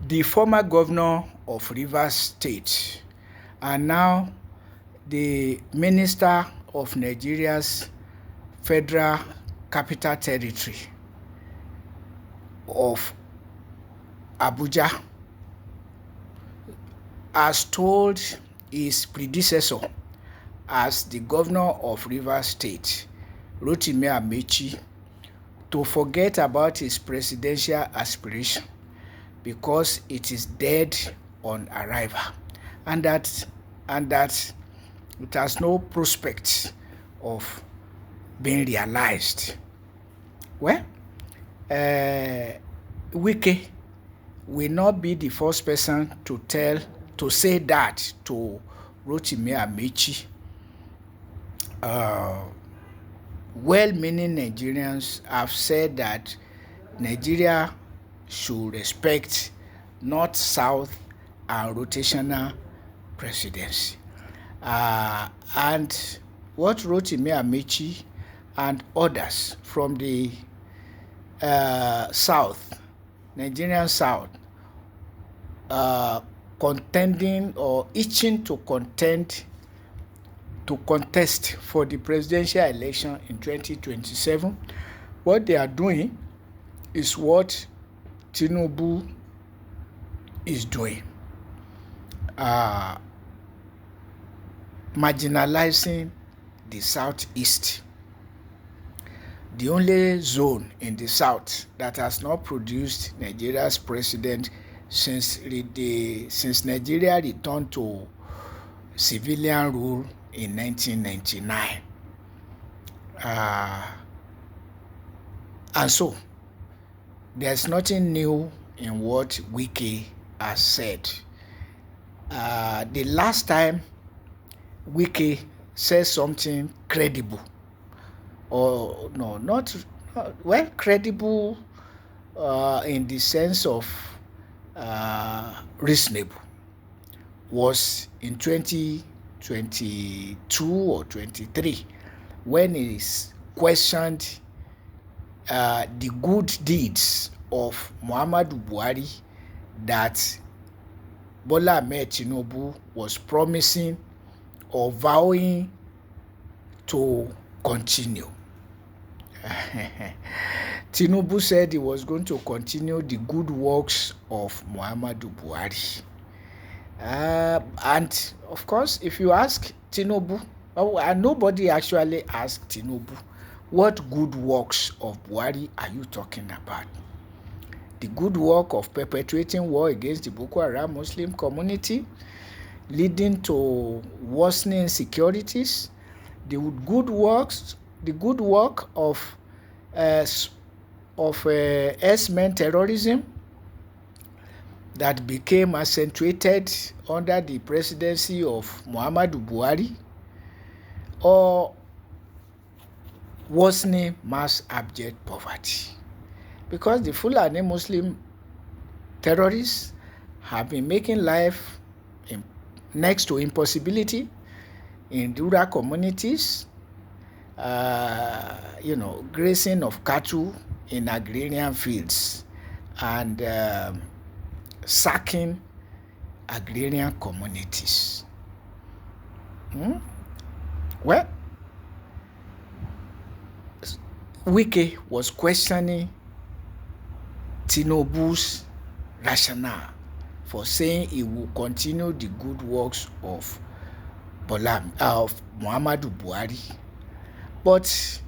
the former governor of Rivers State and now the minister of Nigeria's Federal Capital Territory of Abuja has told his predecessor as the governor of Rivers State, Rotimi Amaechi, to forget about his presidential aspiration because it is dead on arrival, and that it has no prospect of being realized. Well, Wike will not be the first person to say that to Rotimi Amaechi. Well-meaning Nigerians have said that Nigeria should respect North-South and rotational presidency. And what Rotimi Amaechi and others from the South, Nigerian South, contending or itching to contest for the presidential election in 2027, what they are doing is what Tinubu is doing, marginalizing the Southeast, the only zone in the South that has not produced Nigeria's president since Nigeria returned to civilian rule in 1999. And so, there's nothing new in what Wike has said. The last time Wike said something credible, or no, not well, credible in the sense of reasonable, was in 2022 or 23 when he questioned the good deeds of Muhammadu Buhari that Bola Ahmed Tinubu was promising or vowing to continue. Tinubu said he was going to continue the good works of Muhammadu Buhari. And of course, if you ask Tinubu, and nobody actually asked Tinubu, what good works of Buhari are you talking about? The good work of perpetuating war against the Boko Haram Muslim community, leading to worsening insecurities, the good work of S-men terrorism that became accentuated under the presidency of Muhammadu Buhari, or worsening mass abject poverty. Because the Fulani Muslim terrorists have been making life next to impossibility in rural communities, grazing of cattle in agrarian fields, and sacking agrarian communities. Well, Wike was questioning Tinubu's rationale for saying he will continue the good works of Muhammadu Buhari. But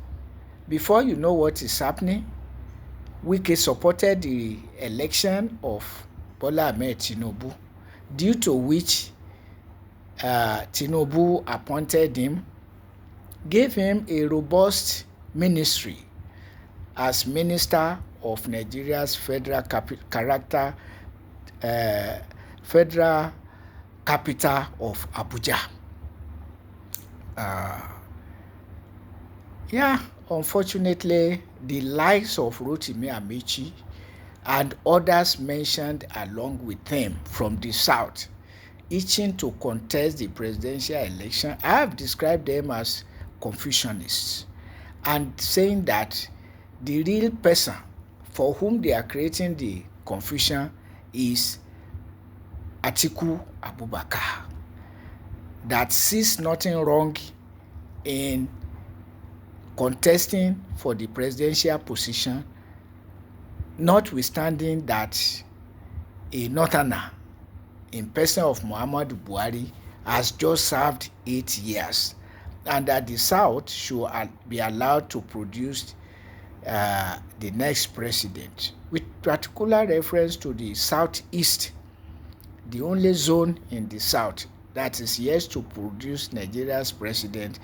before you know what is happening, Wike supported the election of Bola Ahmed Tinubu, due to which Tinubu appointed him, gave him a robust ministry as Minister of Nigeria's Federal Capital of Abuja. Unfortunately, the likes of Rotimi Amaechi and others mentioned along with him from the South, itching to contest the presidential election, I have described them as Confucianists, and saying that the real person for whom they are creating the confusion is Atiku Abubakar that sees nothing wrong in contesting for the presidential position, notwithstanding that a northerner in person of Muhammadu Buhari has just served 8 years, and that the South should be allowed to produce the next president, with particular reference to the Southeast, the only zone in the South that is yet to produce Nigeria's president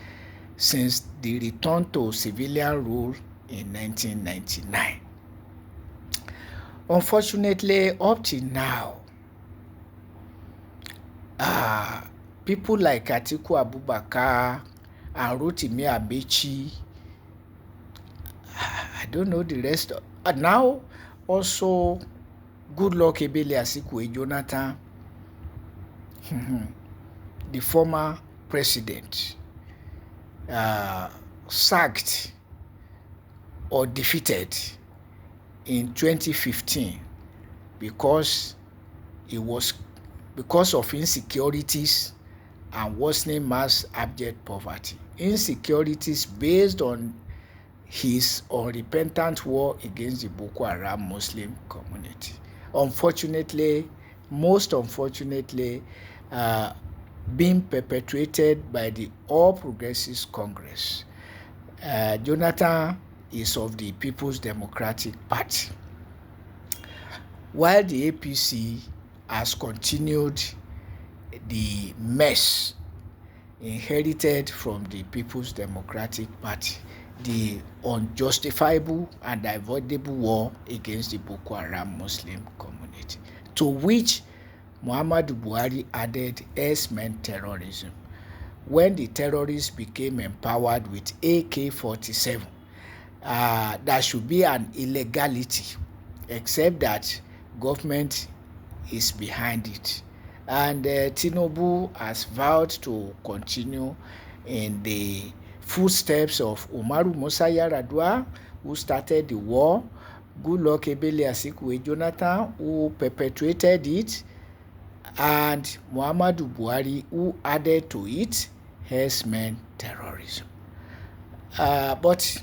since the return to civilian rule in 1999. Unfortunately, up till now, people like Atiku Abubakar and Rotimi Amaechi, I don't know the rest. Now, also, Goodluck Ebele Asikwe Jonathan, the former president, sacked or defeated in 2015 because of insecurities and worsening mass abject poverty. Insecurities based on his unrepentant war against the Boko Haram Muslim community. Unfortunately, most unfortunately, being perpetuated by the All Progressives Congress. Jonathan is of the People's Democratic Party, while the APC has continued the mess inherited from the People's Democratic Party, the unjustifiable and avoidable war against the Boko Haram Muslim community, to which Muhammadu Buhari added S-men terrorism. When the terrorists became empowered with AK-47, there should be an illegality, except that government is behind it. And Tinubu has vowed to continue in the footsteps of Umaru Musa Yar'Adua, who started the war, Goodluck Ebele Asikwe Jonathan, who perpetuated it, and Muhammadu Buhari, who added to it herdsmen terrorism. But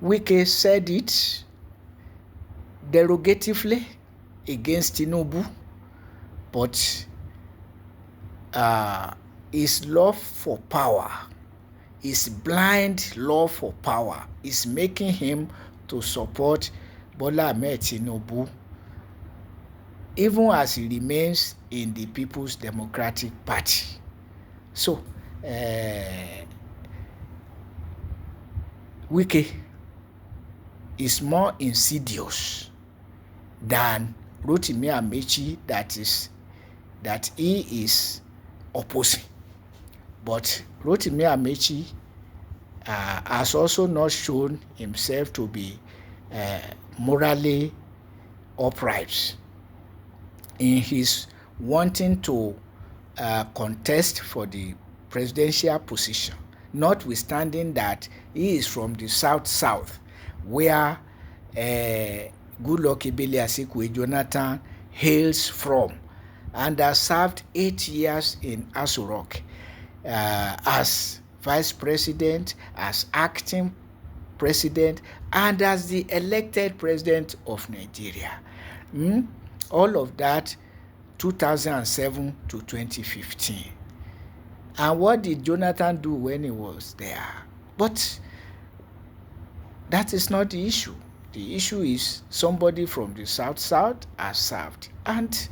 Wike said it derogatively against Tinubu, but his love for power, his blind love for power, is making him to support Bola Ahmed Tinubu, even as he remains in the People's Democratic Party. So, Wike is more insidious than Rotimi Amaechi that he is opposing. But Rotimi Amaechi has also not shown himself to be morally upright in his wanting to contest for the presidential position, notwithstanding that he is from the South, where Goodluck Ebele Asikwe Jonathan hails from, and has served 8 years in Aso Rock as vice president, as acting president, and as the elected president of Nigeria. All of that 2007 to 2015. And what did Jonathan do when he was there? But that is not the issue. The issue is somebody from the South has served. And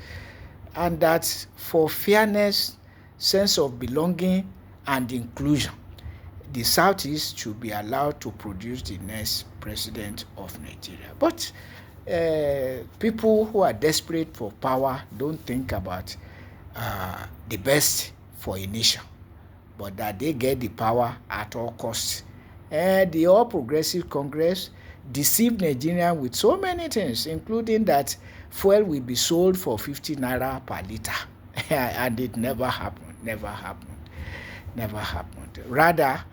that for fairness, sense of belonging, and inclusion, the Southeast should be allowed to produce the next president of Nigeria. But people who are desperate for power don't think about the best for a nation, but that they get the power at all costs. The All Progressive Congress deceived Nigeria with so many things, including that fuel will be sold for 50 naira per liter. And it never happened. Rather,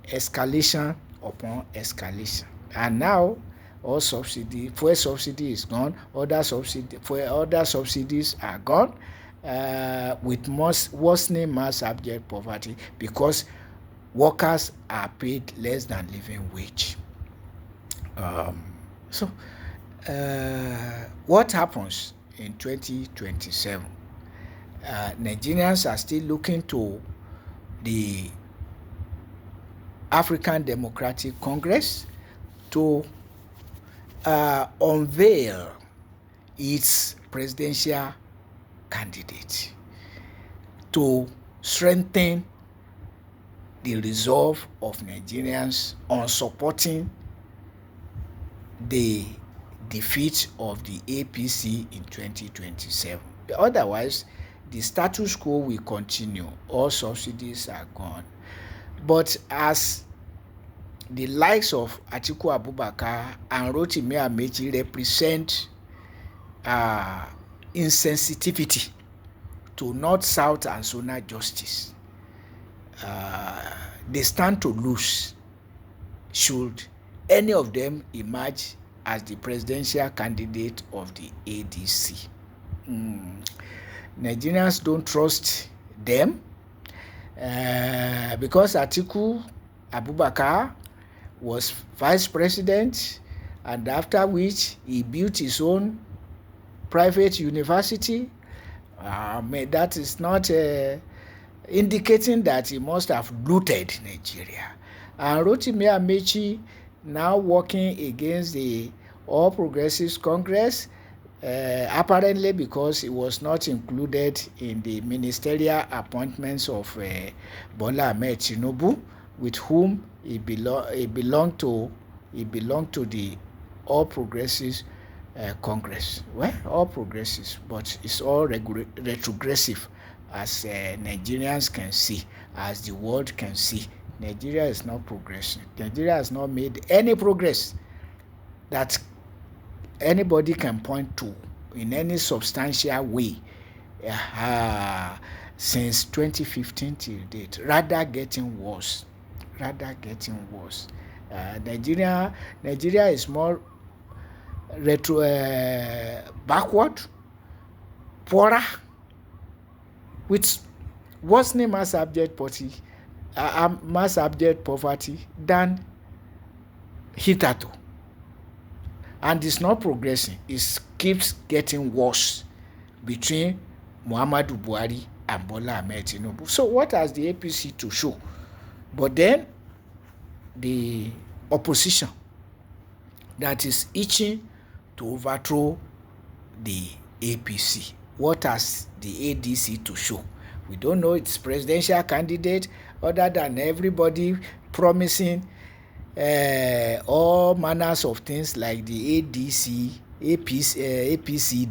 escalation upon escalation. And now, All subsidy, fuel subsidy is gone. Other subsidies are gone. With worsening mass abject poverty because workers are paid less than living wage. So, what happens in 2027? Nigerians are still looking to the African Democratic Congress to unveil its presidential candidate, to strengthen the resolve of Nigerians on supporting the defeat of the APC in 2027. Otherwise, the status quo will continue. All subsidies are gone. But as the likes of Atiku Abubakar and Rotimi Amaechi represent insensitivity to North, South, and zonal justice, they stand to lose should any of them emerge as the presidential candidate of the ADC. Nigerians don't trust them because Atiku Abubakar was vice president, and after which he built his own private university. That is not indicating that he must have looted Nigeria. And Rotimi Amaechi now working against the All Progressives Congress, apparently because he was not included in the ministerial appointments of Bola Ahmed Tinubu, with whom he belonged to the All Progressives Congress. Well, all progressives, but it's all retrogressive, as Nigerians can see, as the world can see. Nigeria is not progressing. Nigeria has not made any progress that anybody can point to in any substantial way since 2015 till date. Rather getting worse. Nigeria is more backward, poorer, with worsening mass abject poverty than hitherto, and it's not progressing. It keeps getting worse between Muhammadu Buhari and Bola Ahmed Tinubu. So what has the APC to show? But then the opposition that is itching to overthrow the APC. What has the ADC to show? We don't know its presidential candidate, other than everybody promising all manners of things like the APC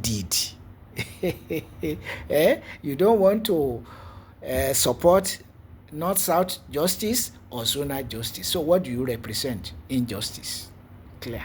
did. You don't want to support North-South justice or zonal justice. So what do you represent? Injustice. Clear.